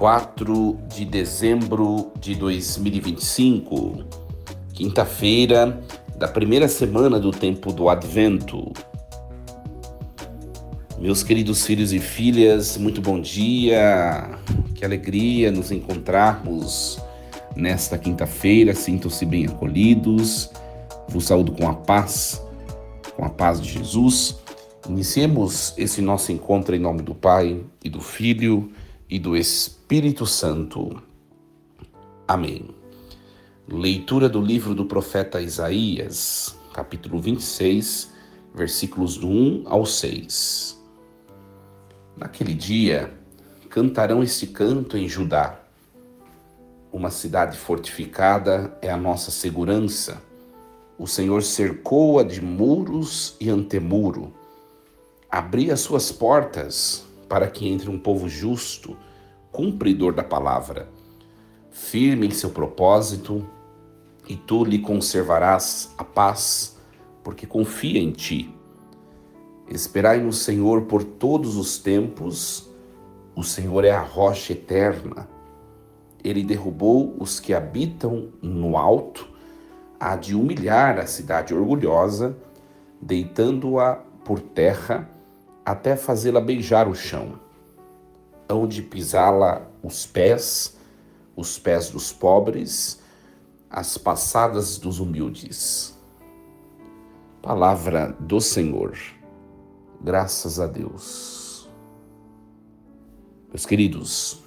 4 de dezembro de 2025, quinta-feira da primeira semana do tempo do Advento. Meus queridos filhos e filhas, muito bom dia, que alegria nos encontrarmos nesta quinta-feira. Sintam-se bem acolhidos, vos saúdo com a paz de Jesus. Iniciemos esse nosso encontro em nome do Pai, e do Filho, e do Espírito Santo. Amém. Leitura do livro do profeta Isaías, capítulo 26, versículos do 1 ao 6. Naquele dia, cantarão este canto em Judá. Uma cidade fortificada é a nossa segurança. O Senhor cercou-a de muros e antemuro. Abri as suas portas para que entre um povo justo, cumpridor da palavra, firme em seu propósito, e tu lhe conservarás a paz, porque confia em ti. Esperai no Senhor por todos os tempos, o Senhor é a rocha eterna. Ele derrubou os que habitam no alto, há de humilhar a cidade orgulhosa, deitando-a por terra, até fazê-la beijar o chão. Hão de pisá-la os pés dos pobres, as passadas dos humildes. Palavra do Senhor. Graças a Deus. Meus queridos,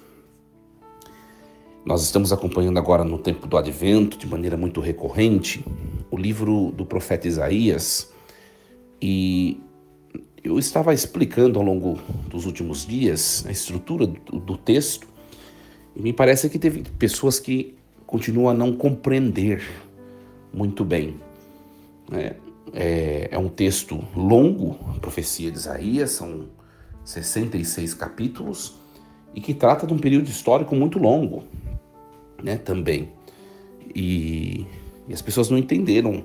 nós estamos acompanhando agora no tempo do Advento, de maneira muito recorrente, o livro do profeta Isaías, e eu estava explicando ao longo dos últimos dias a estrutura do texto, e me parece que teve pessoas que continuam a não compreender muito bem. É um texto longo, a profecia de Isaías, são 66 capítulos, e que trata de um período histórico muito longo, também. E as pessoas não entenderam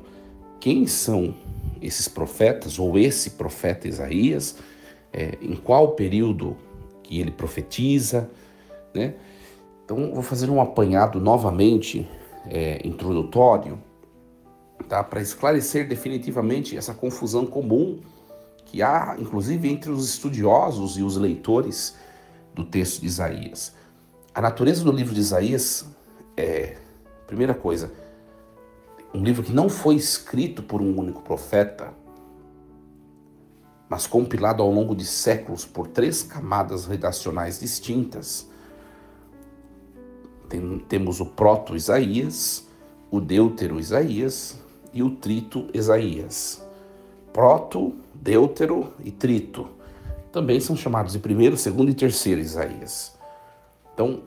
quem são esses profetas, ou esse profeta Isaías, em qual período que ele profetiza, Então, vou fazer um apanhado novamente, introdutório, para esclarecer definitivamente essa confusão comum que há, inclusive, entre os estudiosos e os leitores do texto de Isaías. A natureza do livro de Isaías primeira coisa, um livro que não foi escrito por um único profeta, mas compilado ao longo de séculos por 3 camadas redacionais distintas. Temos o proto-Isaías, o deutero-Isaías e o trito-Isaías. Proto, deutero e trito também são chamados de primeiro, segundo e terceiro Isaías. Então,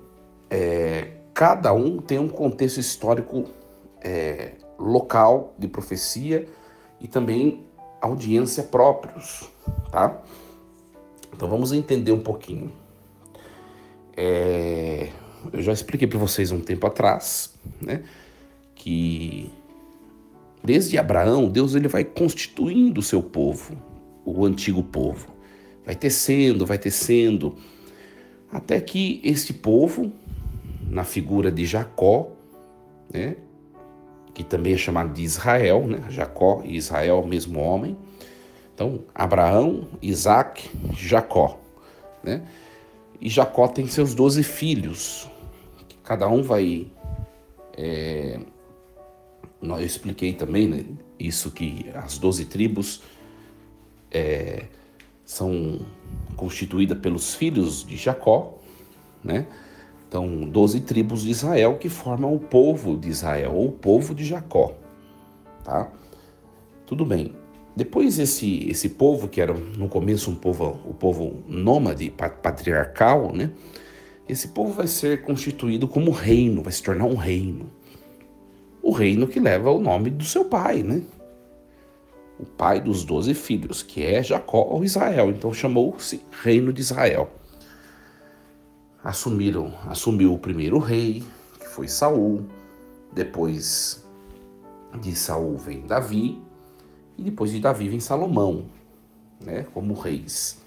cada um tem um contexto histórico local de profecia e também audiência próprios, tá? Então vamos entender um pouquinho. Eu já expliquei para vocês um tempo atrás, que desde Abraão, Deus ele vai constituindo o seu povo, o antigo povo. Vai tecendo, até que este povo, na figura de Jacó, que também é chamado de Israel, Jacó e Israel, mesmo homem. Então, Abraão, Isaac, Jacó, E Jacó tem seus 12 filhos, que cada um vai... Eu expliquei também, isso, que as 12 tribos são constituídas pelos filhos de Jacó, Então, 12 tribos de Israel que formam o povo de Israel, ou o povo de Jacó, tá? Tudo bem. Depois esse povo, que era no começo o povo nômade, patriarcal, Esse povo vai ser constituído como reino, vai se tornar um reino. O reino que leva o nome do seu pai, O pai dos 12 filhos, que é Jacó ou Israel. Então chamou-se Reino de Israel. Assumiu o primeiro rei, que foi Saul. Depois de Saul vem Davi. E depois de Davi vem Salomão, como reis.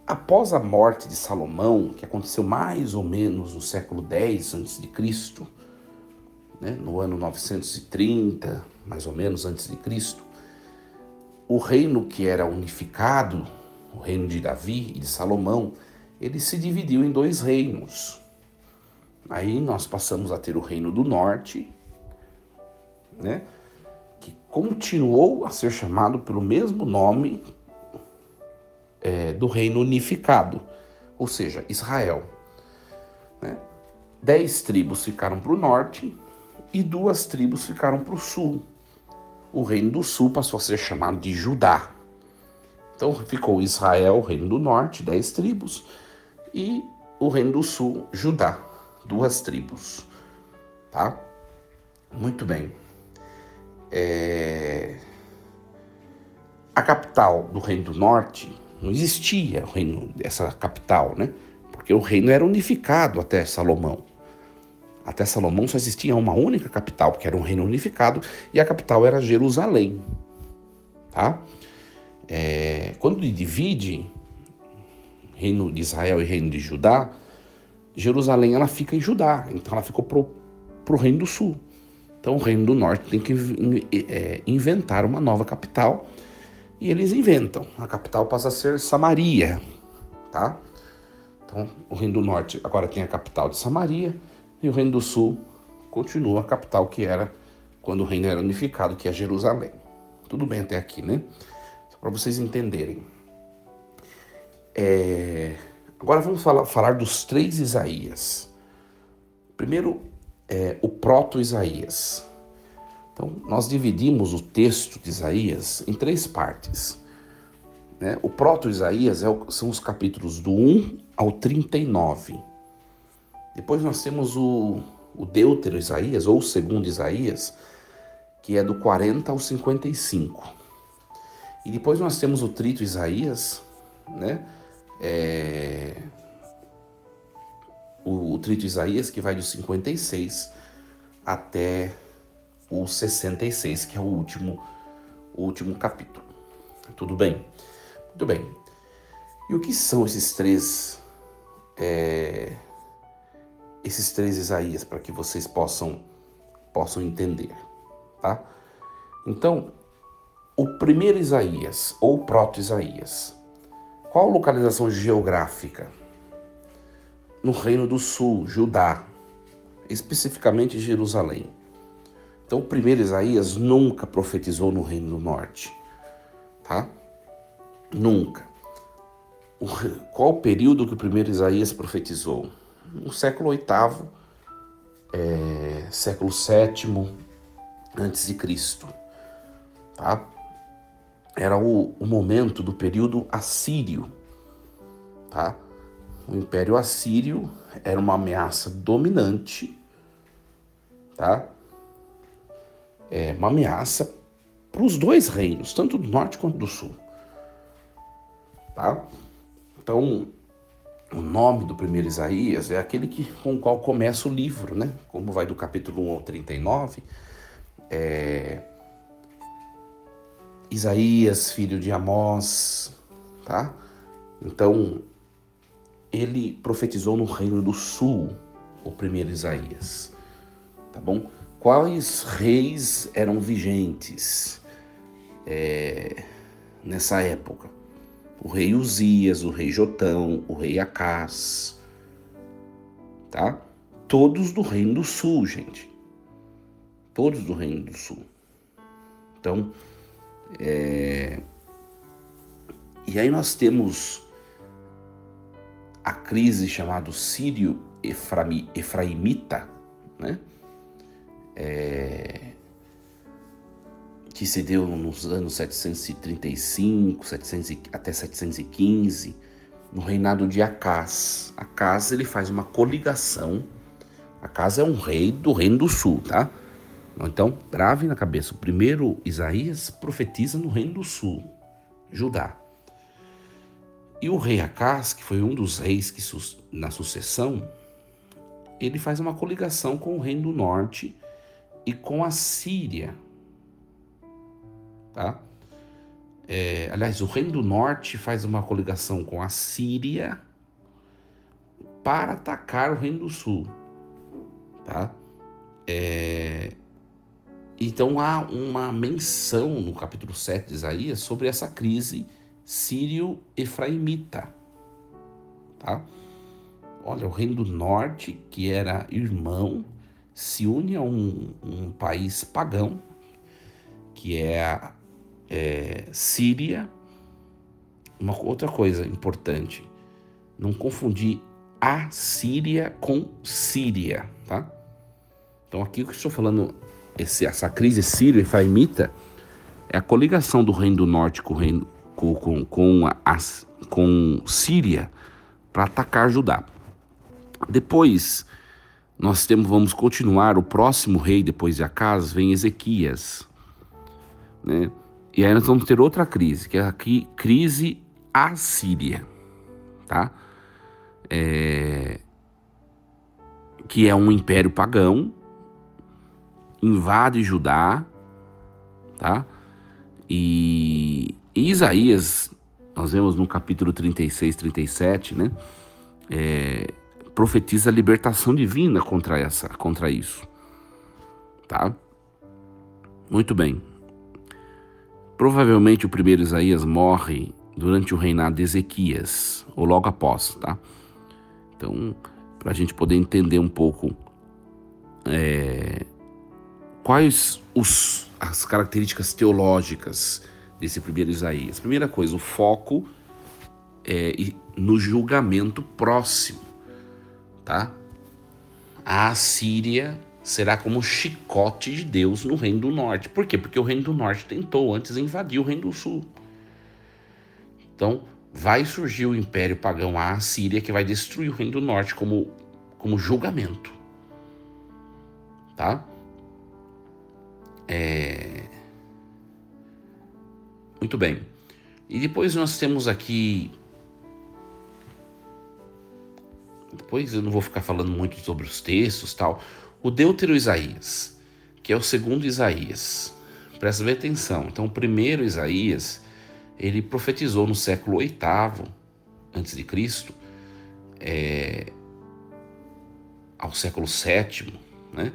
Após a morte de Salomão, que aconteceu mais ou menos no século X a.C., né, no ano 930, mais ou menos antes de Cristo, o reino que era unificado, o reino de Davi e de Salomão, ele se dividiu em dois reinos. Aí nós passamos a ter o reino do norte, né, que continuou a ser chamado pelo mesmo nome do reino unificado, ou seja, Israel. Né? 10 tribos ficaram para o norte e 2 tribos ficaram para o sul. O reino do sul passou a ser chamado de Judá. Então ficou Israel, o reino do norte, 10 tribos, e o reino do sul, Judá, 2 tribos. Tá? Muito bem. A capital do reino do norte, não existia o reino, essa capital, né? Porque o reino era unificado até Salomão. Até Salomão só existia uma única capital, que era um reino unificado, e a capital era Jerusalém. Tá? Quando divide reino de Israel e reino de Judá, Jerusalém ela fica em Judá, então ela ficou pro reino do sul. Então o reino do norte tem que inventar uma nova capital, e eles inventam. A capital passa a ser Samaria, tá? Então o reino do norte agora tem a capital de Samaria, e o reino do sul continua a capital que era quando o reino era unificado, que é Jerusalém. Tudo bem até aqui, né? Só para vocês entenderem. Agora vamos falar dos 3 Isaías. Primeiro, o proto-Isaías. Então, nós dividimos o texto de Isaías em 3 partes. Né? O proto-Isaías são os capítulos do 1 ao 39. Depois nós temos o Deutero-Isaías, ou o segundo Isaías, que é do 40 ao 55. E depois nós temos o Trito-Isaías, né? O Trito-Isaías, que vai do 56 até o 66, que é o último capítulo. Tudo bem? Muito bem. E o que são esses três Isaías, para que vocês possam entender, tá? Então, o primeiro Isaías, ou proto-Isaías, qual localização geográfica? No Reino do Sul, Judá, especificamente Jerusalém. Então, o primeiro Isaías nunca profetizou no Reino do Norte, tá? Nunca. Qual o período que o primeiro Isaías profetizou? No século VIII, século VII antes de Cristo, tá? Era o momento do período assírio, tá? O Império Assírio era uma ameaça dominante, tá? Uma ameaça para os 2 reinos, tanto do norte quanto do sul, tá? Então, o nome do primeiro Isaías é aquele com o qual começa o livro, né? Como vai do capítulo 1 ao 39, Isaías, filho de Amós, tá? Então, ele profetizou no Reino do Sul, o primeiro Isaías, tá bom? Quais reis eram vigentes nessa época? O rei Uzias, o rei Jotão, o rei Acás, tá? Todos do Reino do Sul, gente. Todos do Reino do Sul. Então, e aí nós temos a crise chamada Sírio-Efraimita, né? Que se deu nos anos 735, até 715, no reinado de Acás. Acás, ele faz uma coligação. Acás é um rei do Reino do Sul, tá? Então, grave na cabeça, o primeiro Isaías profetiza no Reino do Sul, Judá. E o rei Acás, que foi um dos reis que na sucessão, ele faz uma coligação com o Reino do Norte e com a Síria, tá? Aliás, o Reino do Norte faz uma coligação com a Síria para atacar o Reino do Sul, tá? Então há uma menção no capítulo 7 de Isaías sobre essa crise sírio-efraimita, tá? Olha, o Reino do Norte, que era irmão, se une a um país pagão, que é a Síria. Uma outra coisa importante, não confundir a Síria com Síria, tá? Então aqui o que eu estou falando, essa crise sírio-efraimita, é a coligação do Reino do Norte com Síria para atacar Judá. Depois vamos continuar, o próximo rei depois de Acaz vem Ezequias, né? E aí nós vamos ter outra crise, que é a crise assíria, tá? Que é um império pagão, invade Judá, tá? E Isaías, nós vemos no capítulo 36, 37, né? Profetiza a libertação divina contra isso, tá? Muito bem. Provavelmente o primeiro Isaías morre durante o reinado de Ezequias, ou logo após, tá? Então, para a gente poder entender um pouco quais as características teológicas desse primeiro Isaías. Primeira coisa, o foco é no julgamento próximo, tá? A Assíria será como um chicote de Deus no Reino do Norte. Por quê? Porque o Reino do Norte tentou antes invadir o Reino do Sul. Então, vai surgir o Império Pagão, a Assíria, que vai destruir o Reino do Norte como julgamento. Tá? Muito bem. E depois nós temos aqui... Depois eu não vou ficar falando muito sobre os textos e tal. O Deutero-Isaías, que é o segundo Isaías. Presta bem atenção. Então, o primeiro Isaías, ele profetizou no século VIII a.C., ao século VII, né?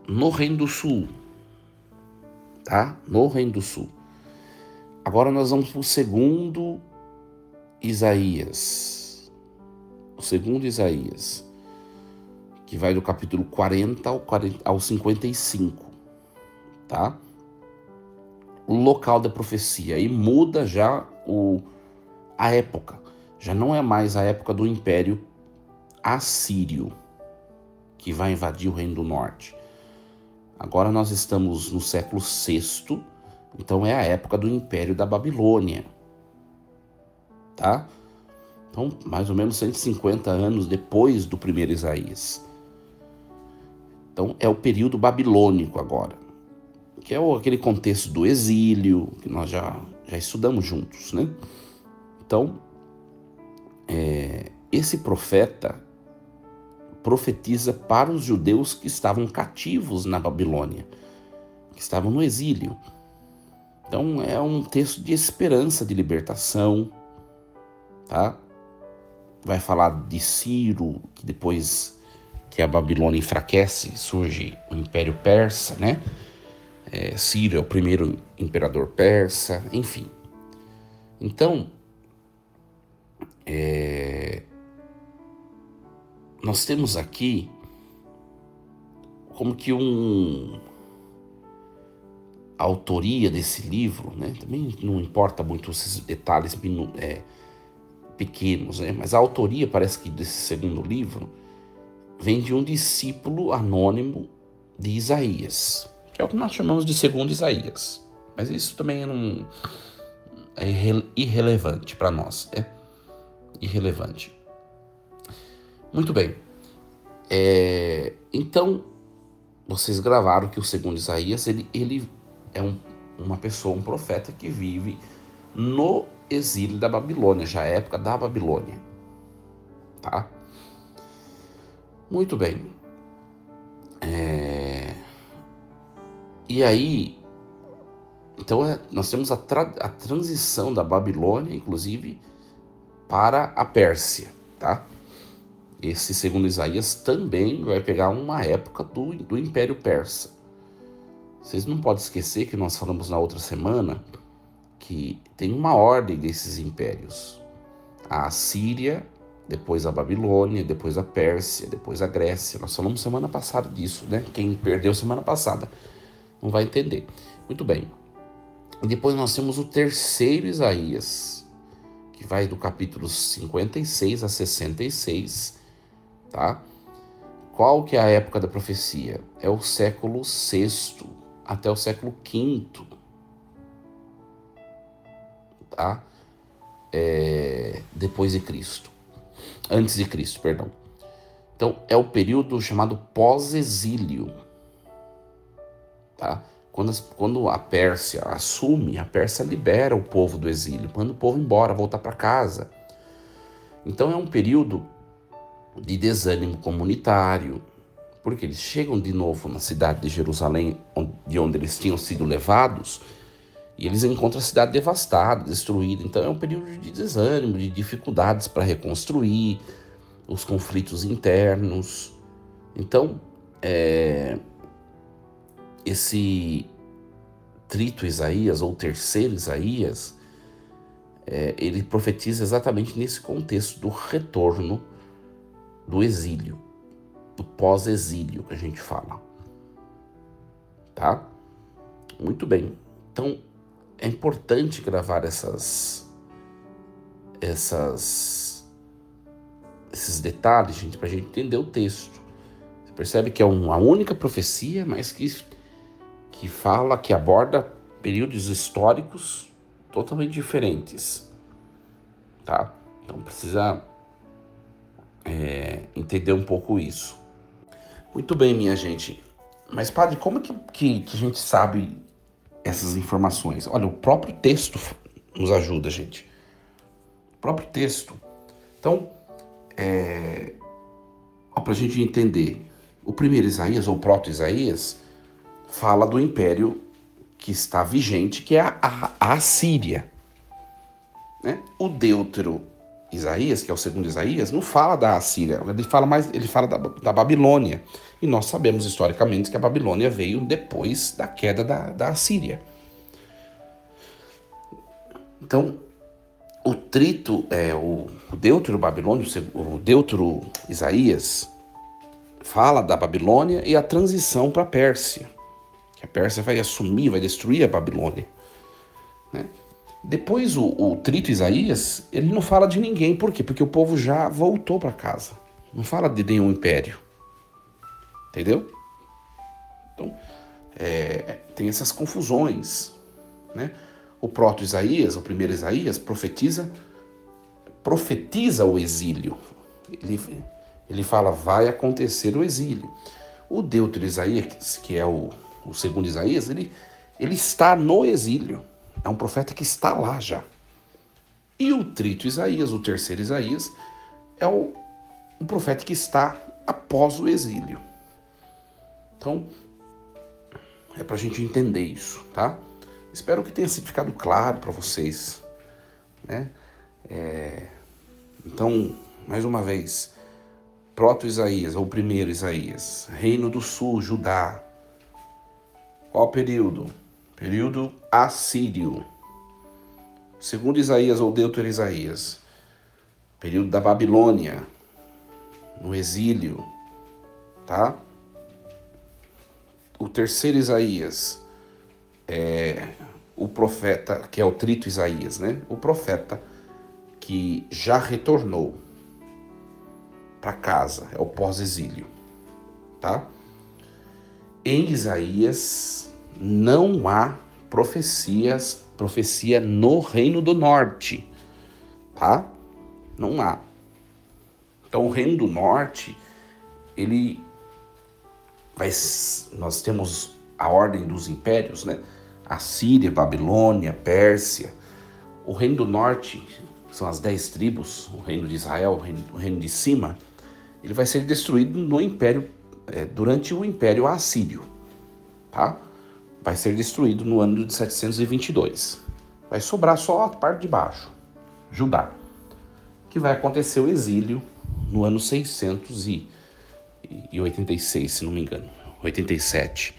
No Reino do Sul, tá? No Reino do Sul. Agora nós vamos para o segundo Isaías. O segundo Isaías, que vai do capítulo 40 ao 55, tá? O local da profecia, e muda já a época. Já não é mais a época do Império Assírio, que vai invadir o Reino do Norte. Agora nós estamos no século VI, então é a época do Império da Babilônia, tá? Então, mais ou menos 150 anos depois do primeiro Isaías. Então, é o período babilônico agora, que é aquele contexto do exílio, que nós já estudamos juntos, né? Então, esse profeta profetiza para os judeus que estavam cativos na Babilônia, que estavam no exílio. Então, é um texto de esperança, de libertação, tá? Vai falar de Ciro, que depois que a Babilônia enfraquece, surge o Império Persa, né? Ciro é o primeiro imperador persa, enfim. Então, nós temos aqui como que a autoria desse livro, né? Também não importa muito esses detalhes pequenos, né? Mas a autoria parece que desse segundo livro vem de um discípulo anônimo de Isaías, que é o que nós chamamos de segundo Isaías. Mas isso também é irrelevante para nós, né? Irrelevante. Muito bem. Então, vocês gravaram que o segundo Isaías, ele é uma pessoa, um profeta que vive no exílio da Babilônia, já é época da Babilônia, tá? Muito bem. E aí, Então nós temos a transição da Babilônia, inclusive, para a Pérsia, tá? Esse, segundo Isaías, também vai pegar uma época do Império Persa. Vocês não podem esquecer que nós falamos na outra semana que tem uma ordem desses impérios. A Assíria, depois a Babilônia, depois a Pérsia, depois a Grécia. Nós falamos semana passada disso, né? Quem perdeu semana passada não vai entender. Muito bem. E depois nós temos o terceiro Isaías, que vai do capítulo 56 a 66, tá? Qual que é a época da profecia? É o século VI até o século V, tá? Depois de Cristo. Antes de Cristo, perdão. Então, é o período chamado pós-exílio, tá? Quando a Pérsia assume, a Pérsia libera o povo do exílio, manda o povo embora, voltar para casa. Então, é um período de desânimo comunitário, porque eles chegam de novo na cidade de Jerusalém, de onde eles tinham sido levados, e eles encontram a cidade devastada, destruída. Então é um período de desânimo, de dificuldades para reconstruir, os conflitos internos. Então, esse trito Isaías, ou terceiro Isaías, ele profetiza exatamente nesse contexto do retorno do exílio, do pós-exílio que a gente fala, tá? Muito bem. Então, é importante gravar esses detalhes, gente, para a gente entender o texto. Você percebe que é uma única profecia, mas que fala, que aborda períodos históricos totalmente diferentes, tá? Então precisa entender um pouco isso. Muito bem, minha gente. Mas, padre, como que a gente sabe essas informações? Olha, o próprio texto nos ajuda, gente. O próprio texto. Então, para a gente entender, o primeiro Isaías, ou proto-Isaías, fala do império que está vigente, que é a Assíria, né? O Deutero Isaías, que é o segundo Isaías, não fala da Assíria, ele fala da Babilônia. E nós sabemos historicamente que a Babilônia veio depois da queda da Assíria. Então, o trito, o Deutero Babilônio, o Deutero Isaías, fala da Babilônia e a transição para a Pérsia. Que a Pérsia vai assumir, vai destruir a Babilônia, né? Depois o trito Isaías, ele não fala de ninguém. Por quê? Porque o povo já voltou para casa. Não fala de nenhum império. Entendeu? Então, tem essas confusões, né? O proto-Isaías, o primeiro Isaías, profetiza o exílio. Ele fala, vai acontecer o exílio. O Deutero Isaías, que é o segundo Isaías, ele está no exílio. É um profeta que está lá já. E o trito Isaías, o terceiro Isaías, é um profeta que está após o exílio. Então, é para a gente entender isso, tá? Espero que tenha ficado claro para vocês, né? Então, mais uma vez, proto-Isaías, ou primeiro Isaías, Reino do Sul, Judá. Qual período? Período assírio. Segundo Isaías, ou Deutero Isaías, período da Babilônia, no exílio, tá? O terceiro Isaías o profeta, que é o trito Isaías, né? O profeta que já retornou para casa, é o pós-exílio, tá? Em Isaías não há profecia no Reino do Norte, tá? Não há. Então o Reino do Norte, nós temos a ordem dos impérios, né? Assíria, Babilônia, Pérsia. O Reino do Norte, são as 10 tribos, o Reino de Israel, o reino de cima, ele vai ser destruído no império, durante o Império Assírio, tá? vai ser destruído no ano de 722. Vai sobrar só a parte de baixo, Judá, que vai acontecer o exílio no ano 686, se não me engano, 87.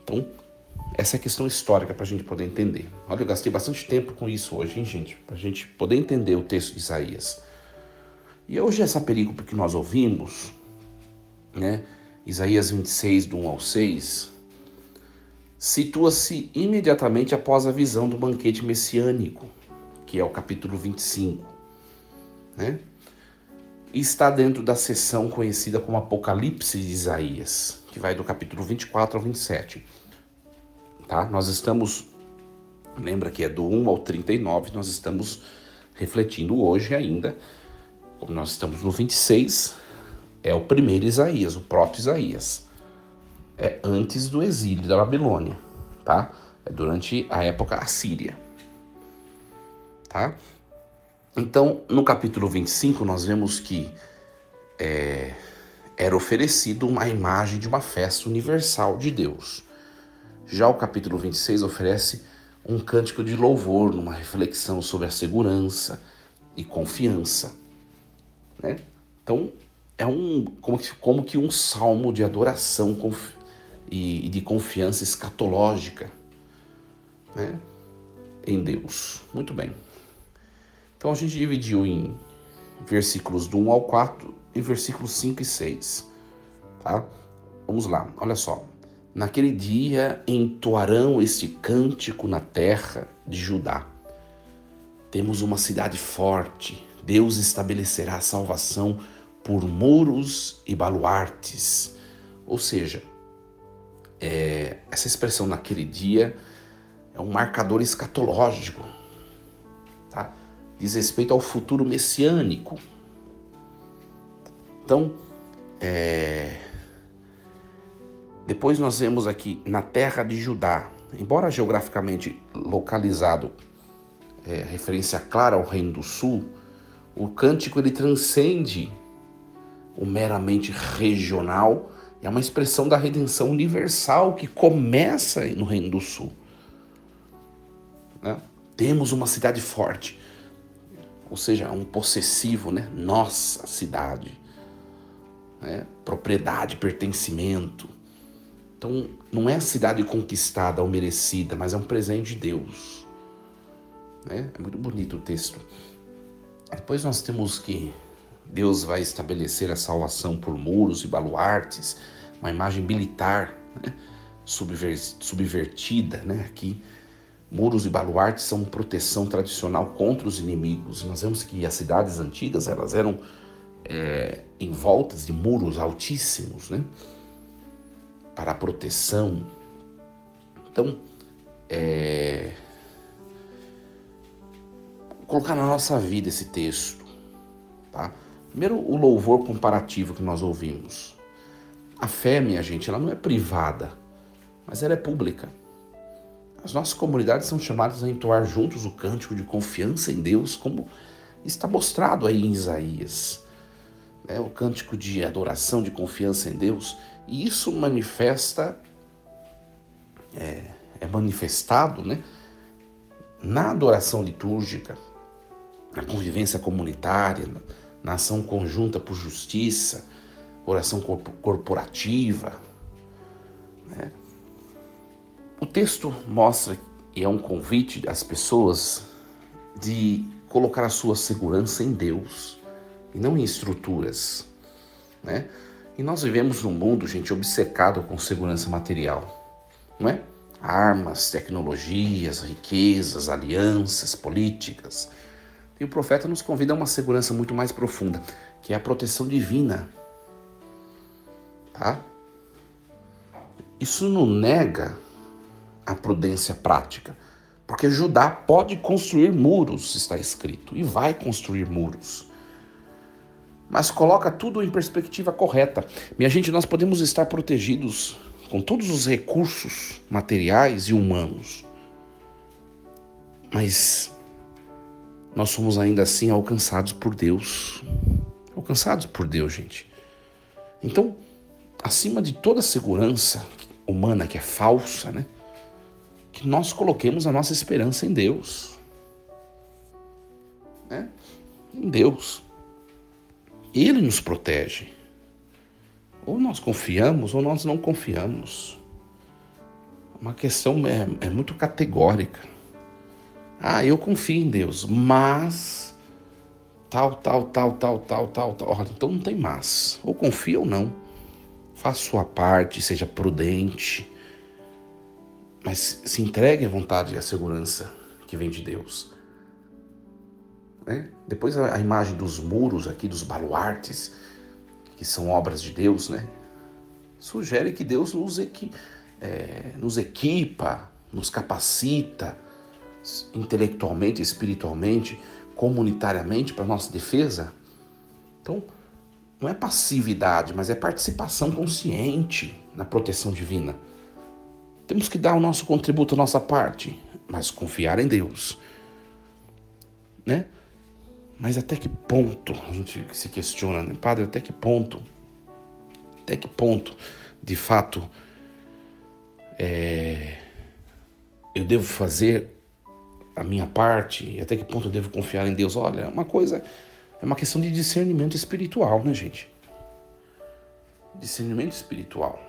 Então, essa é a questão histórica para a gente poder entender. Olha, eu gastei bastante tempo com isso hoje, hein, gente? Para a gente poder entender o texto de Isaías. E hoje essa perícope que nós ouvimos, né, Isaías 26, do 1 ao 6, situa-se imediatamente após a visão do banquete messiânico, que é o capítulo 25, né? E está dentro da seção conhecida como Apocalipse de Isaías, que vai do capítulo 24 ao 27. Tá? Nós estamos, lembra que é do 1 ao 39, nós estamos refletindo hoje ainda, como nós estamos no 26, é o primeiro Isaías, o próprio Isaías. É antes do exílio da Babilônia, tá? É durante a época assíria, tá? Então, no capítulo 25, nós vemos que era oferecido uma imagem de uma festa universal de Deus. Já o capítulo 26 oferece um cântico de louvor, numa reflexão sobre a segurança e confiança, né? Então, é como que um salmo de adoração e de confiança escatológica, né, em Deus. Muito bem. Então a gente dividiu em versículos do 1 ao 4 e versículos 5 e 6. Tá? Vamos lá, olha só. Naquele dia entoarão este cântico na terra de Judá. Temos uma cidade forte. Deus estabelecerá a salvação por muros e baluartes. Ou seja, essa expressão naquele dia é um marcador escatológico, tá? Diz respeito ao futuro messiânico. Então, depois nós vemos aqui na terra de Judá, embora geograficamente localizado, referência clara ao Reino do Sul, o cântico ele transcende o meramente regional, é uma expressão da redenção universal que começa no Reino do Sul, né? Temos uma cidade forte, ou seja, um possessivo, né? Nossa cidade, né? Propriedade, pertencimento. Então, não é a cidade conquistada ou merecida, mas é um presente de Deus, né? É muito bonito o texto. Depois nós temos que Deus vai estabelecer a salvação por muros e baluartes, uma imagem militar, né? Subvertida, né? Aqui, muros e baluartes são proteção tradicional contra os inimigos. Nós vemos que as cidades antigas elas eram envoltas de muros altíssimos, né? Para a proteção. Então, colocar na nossa vida esse texto, tá? Primeiro, o louvor comparativo que nós ouvimos. A fé, minha gente, ela não é privada, mas ela é pública. As nossas comunidades são chamadas a entoar juntos o cântico de confiança em Deus, como está mostrado aí em Isaías, né? O cântico de adoração, de confiança em Deus. E isso manifesta, é manifestado, né, na adoração litúrgica, na convivência comunitária, na ação conjunta por justiça, oração corporativa, né? O texto mostra e é um convite às pessoas de colocar a sua segurança em Deus e não em estruturas, né? E nós vivemos num mundo, gente, obcecado com segurança material, não é? Armas, tecnologias, riquezas, alianças, políticas. E o profeta nos convida a uma segurança muito mais profunda, que é a proteção divina, tá? Isso não nega a prudência prática, porque Judá pode construir muros, está escrito, e vai construir muros. Mas coloca tudo em perspectiva correta. Minha gente, nós podemos estar protegidos com todos os recursos materiais e humanos, mas nós somos ainda assim alcançados por Deus. Alcançados por Deus, gente. Então, acima de toda segurança humana, que é falsa, né? Que nós coloquemos a nossa esperança em Deus, né? Em Deus. Ele nos protege. Ou nós confiamos ou nós não confiamos. Uma questão é muito categórica. Eu confio em Deus, mas tal. Olha, então não tem mas. Ou confia ou não. Faça sua parte, seja prudente, mas se entregue à vontade e à segurança que vem de Deus. Né? Depois a imagem dos muros aqui, dos baluartes, que são obras de Deus, né? Sugere que Deus nos equipa, nos capacita intelectualmente, espiritualmente, comunitariamente para a nossa defesa. Então, não é passividade, mas é participação consciente na proteção divina. Temos que dar o nosso contributo, a nossa parte, mas confiar em Deus, né? Mas até que ponto, a gente se questiona, né? Padre, até que ponto, de fato, eu devo fazer a minha parte, e até que ponto eu devo confiar em Deus? Olha, é uma questão de discernimento espiritual, né, gente? Discernimento espiritual.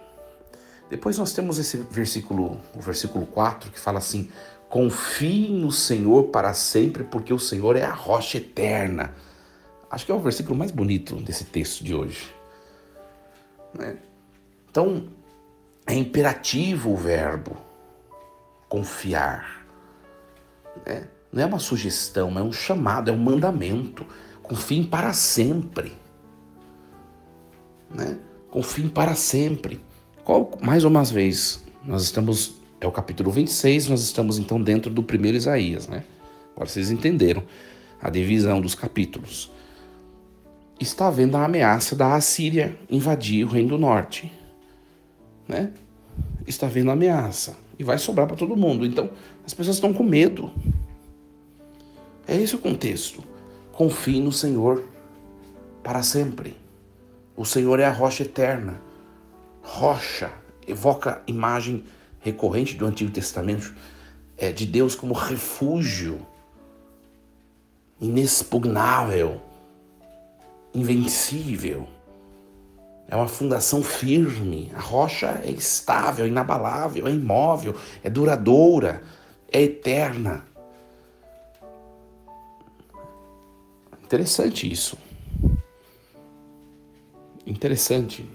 Depois nós temos o versículo 4, que fala assim: confie no Senhor para sempre, porque o Senhor é a rocha eterna. Acho que é o versículo mais bonito desse texto de hoje, né? Então, é imperativo o verbo confiar, né? Não é uma sugestão, é um chamado, é um mandamento. Confiem para sempre, né? Confiem para sempre. Mais uma vez, é o capítulo 26, nós estamos então dentro do primeiro Isaías, né? Agora vocês entenderam a divisão dos capítulos. Está havendo a ameaça da Assíria invadir o Reino do Norte, né? Está havendo a ameaça e vai sobrar para todo mundo. Então, as pessoas estão com medo. É esse o contexto. Confie no Senhor para sempre. O Senhor é a rocha eterna. Rocha evoca imagem recorrente do Antigo Testamento, de Deus como refúgio inexpugnável, invencível. É uma fundação firme. A rocha é estável, é inabalável, é imóvel, é duradoura, é eterna. Interessante isso. Interessante.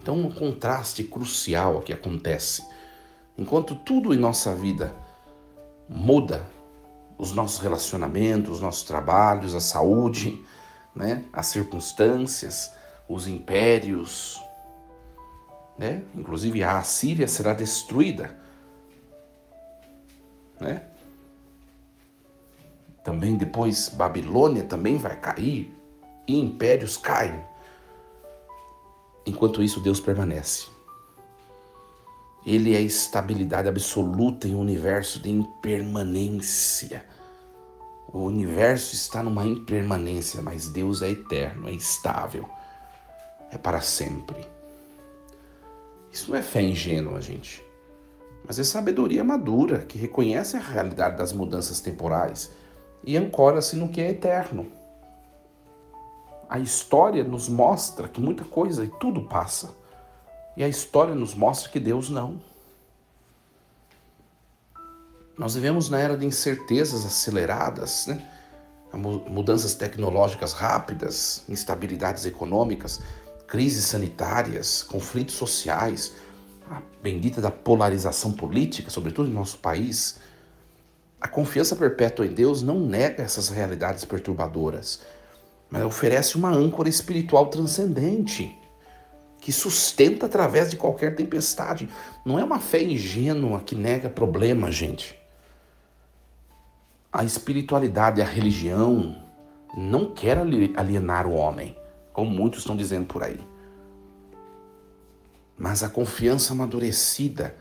Então, um contraste crucial que acontece. Enquanto tudo em nossa vida muda, os nossos relacionamentos, os nossos trabalhos, a saúde, né, as circunstâncias, os impérios, né? Inclusive a Assíria será destruída, né? Também depois Babilônia também vai cair e impérios caem. Enquanto isso, Deus permanece. Ele é a estabilidade absoluta em um universo de impermanência. O universo está numa impermanência, mas Deus é eterno, é estável, é para sempre. Isso não é fé ingênua, gente, mas é sabedoria madura que reconhece a realidade das mudanças temporais e ancora-se no que é eterno. A história nos mostra que muita coisa e tudo passa. E a história nos mostra que Deus não. Nós vivemos na era de incertezas aceleradas, né? Mudanças tecnológicas rápidas, instabilidades econômicas, crises sanitárias, conflitos sociais, a bendita da polarização política, sobretudo em nosso país. A confiança perpétua em Deus não nega essas realidades perturbadoras, mas oferece uma âncora espiritual transcendente, que sustenta através de qualquer tempestade. Não é uma fé ingênua que nega problema, gente. A espiritualidade e a religião não quer alienar o homem, como muitos estão dizendo por aí. Mas a confiança amadurecida,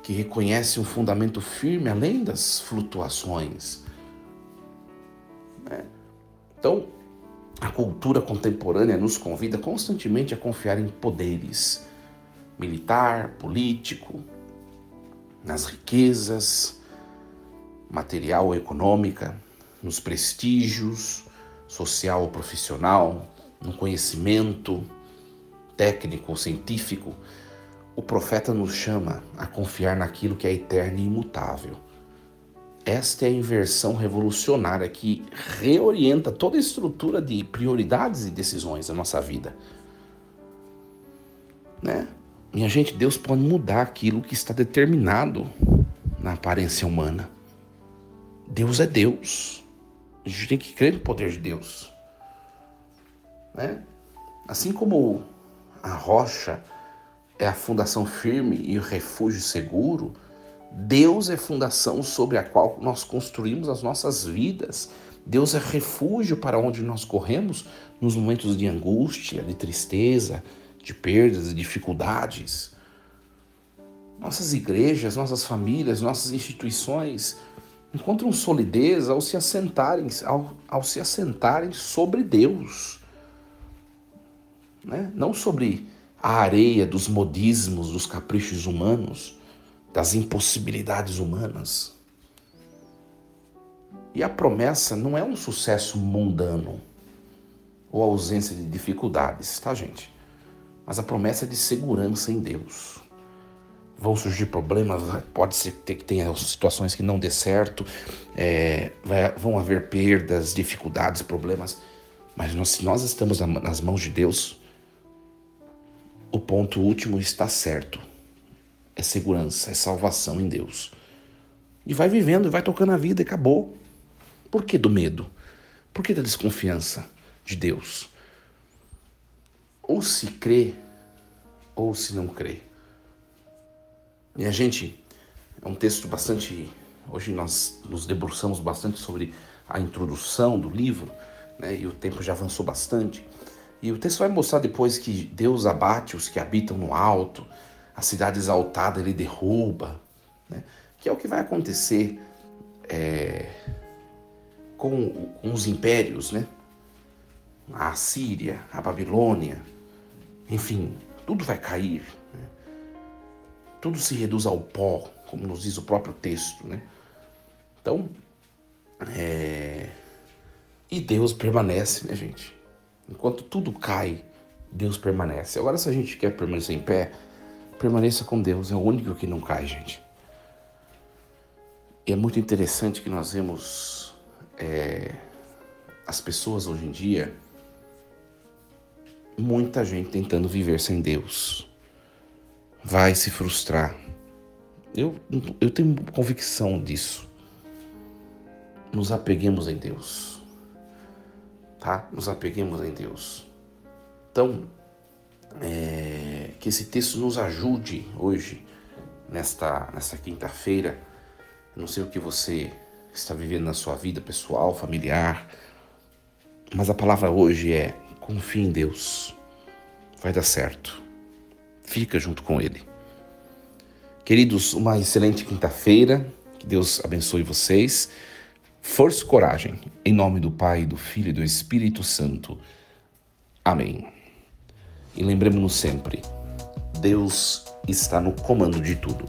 que reconhece um fundamento firme além das flutuações. Então, a cultura contemporânea nos convida constantemente a confiar em poderes, militar, político, nas riquezas, material ou econômica, nos prestígios, social ou profissional, no conhecimento técnico ou científico. O profeta nos chama a confiar naquilo que é eterno e imutável. Esta é a inversão revolucionária que reorienta toda a estrutura de prioridades e decisões da nossa vida. Né? Minha gente, Deus pode mudar aquilo que está determinado na aparência humana. Deus é Deus. A gente tem que crer no poder de Deus. Né? Assim como a rocha é a fundação firme e o refúgio seguro, Deus é a fundação sobre a qual nós construímos as nossas vidas. Deus é refúgio para onde nós corremos nos momentos de angústia, de tristeza, de perdas e dificuldades. Nossas igrejas, nossas famílias, nossas instituições encontram solidez ao se assentarem sobre Deus. Né? Não sobre a areia dos modismos, dos caprichos humanos, das impossibilidades humanas. E a promessa não é um sucesso mundano ou ausência de dificuldades, tá, gente? Mas a promessa é de segurança em Deus. Vão surgir problemas, pode ser que tenha situações que não dê certo, vão haver perdas, dificuldades, problemas, mas se nós estamos nas mãos de Deus, o ponto último está certo. É segurança, é salvação em Deus. E vai vivendo, vai tocando a vida e acabou. Por que do medo? Por que da desconfiança de Deus? Ou se crê, ou se não crê. E a gente, é um texto bastante... Hoje nós nos debruçamos bastante sobre a introdução do livro, né? E o tempo já avançou bastante. E o texto vai mostrar depois que Deus abate os que habitam no alto, a cidade exaltada ele derruba, né? Que é o que vai acontecer com os impérios, né? A Assíria, a Babilônia, enfim, tudo vai cair, né? Tudo se reduz ao pó, como nos diz o próprio texto, né? Então, e Deus permanece, né, gente? Enquanto tudo cai, Deus permanece. Agora, se a gente quer permanecer em pé, permaneça com Deus, é o único que não cai, gente. E é muito interessante que nós vemos as pessoas hoje em dia, muita gente tentando viver sem Deus. Vai se frustrar. Eu tenho convicção disso. Nos apeguemos em Deus. Tá? Nos apeguemos em Deus. Então, que esse texto nos ajude hoje, nesta quinta-feira. Eu não sei o que você está vivendo na sua vida pessoal, familiar, mas a palavra hoje é: confie em Deus. Vai dar certo. Fica junto com Ele. Queridos, uma excelente quinta-feira. Que Deus abençoe vocês. Força e coragem. Em nome do Pai, do Filho e do Espírito Santo. Amém. E lembremos-nos sempre, Deus está no comando de tudo.